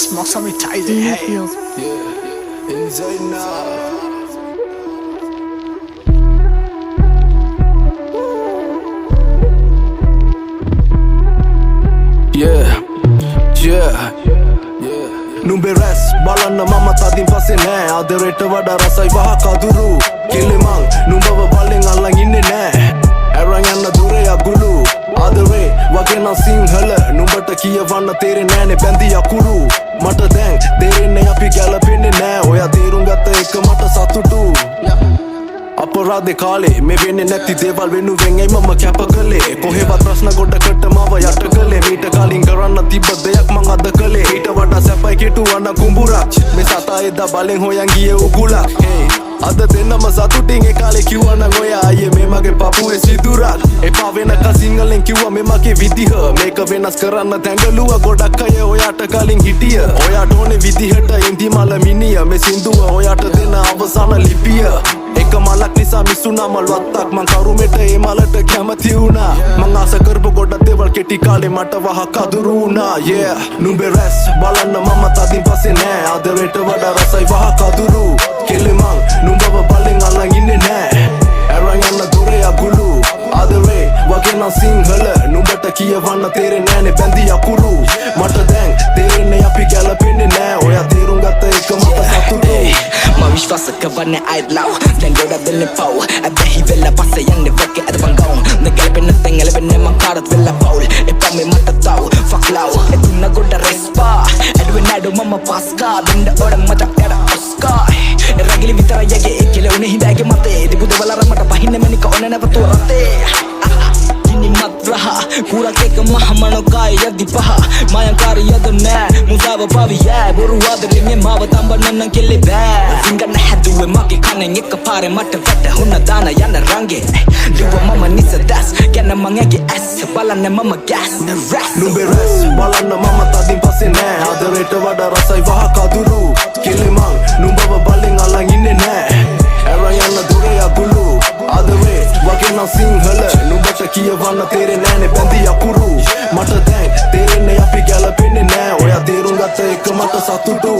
smoke some ties, hey. Yeah, inside now. Yeah, yeah. Numbe res balanna mama tadin passe nae adereta wada rasai waha kaduru kilimang numbawa ballen allan inne nae aran yanna dure agulu adare wagena sinhala numbata kiyawanna tere nae ne bandi akuru mata දැන් තේරෙන්නේ අපි ගැලපෙන්නේ නෑ ඔයා තේරුම් ගත්ත එක මට සතුටු අපරාධේ කාලේ මේ වෙන්නේ නැති දේවල් වෙනුවෙන් එයි මම කැප කළේ කොහෙවත් ප්‍රශ්න ගොඩකට මව යට කළේ මීට කලින් කරන්න තිබ්බ දෙයක් මං අද කළේ ඊට වඩා සැපයි කෙටුවන කුඹුරක් මේ සතා එදා බලෙන් හොයන් ගියේ උගුලක් හේ අද දෙන්නම සතුටින් ඒ කාලේ කිව්වා නම් ඔයා අයියේ මේ මගේ පපුවේ සිදුරක් එපා වෙනකන් සිංහලෙන් කිව්වා මේ මගේ විදිහ මේක වෙනස් කරන්න තැඟලුවා ගොඩක් අය ඔයාට කලින් හිටිය ඔයාට ඕනේ විදිහට ඉන්දිමල මිනිය මේ සින්දුව ඔයාට දෙන අවසාන ලිපිය එක මලක් නිසා මිසුනා මල්වත්තක් මං කරුමෙට ඒ මලට කැමති වුණා මං ආස කරපු ගොඩක් දේවල් කෙටි කාලේ මට වහ කදුරු වුණා yeah නුඹේ රැස් බලන්න මම තදින් පස්සේ නෑ ආදරයට වඩා රසයි වහ කදුරු කෙලිමං නුඹව බලෙන් අල්ලන් ඉන්නේ නෑ අරන් යන්න දොරේ අගුළු ආදරේ වගේ නම් සිංහල නුඹට කියවන්න තේරෙන්නේ නෑනේ බැඳි අකුරු මට දැන් තේරෙන්නේ අපි ගැලපෙන්නේ නෑ ඔයා තේරුම් ගත්ත එක මට සතුටු Ma විශ්වාස කරන්නේ I'd love දැන් ගොඩක් දෙන්නේ පව් අබැහි වෙලා පස්සේ යන්නේ වගේ අද බං ගෝන් නගලපෙන්න තෙන් එලෙන්නේ මං කාටත් වෙලා පවුල් එපා මේ මට තව fuck love එතුන ගොඩ රෙස්පා එඩුවේ නඩු මම පස්කා බින්ද ඔඩ මට එඩ ඔස්කා රගිලි විතර යගේ එකල උනේ හිඳාගේ මතේ දිබුද වලර මට පහින්න මනික ඔන්න නැවතු රතේ Ini matraha Kura keka maha manokai yadi paha Mayankari yadu nෑ Mudawa pavi yෑ Boru adari me mawa tamba nannan kele bෑ Singana haduwe mage kanen eka pare mata vata Hunna dana yana range Liwa mama nisa das Gana mangege ass Balane mama gas Numbe res Balana mama tadin passe nෑ Adareta wada rasai waha kaduru Kilimang Numbawa balling allan inne nෑ Aran yanna dure agulu Adare wagena sinhala Numbata කියවන්න තේරෙන්නේ නෑනේ බැඳි අකුරු මට දැන් තේරෙන්නේ අපි ගැලපෙන්නේ නෑ ඔයා තේරුම් ගත්ත එක මට සතුටු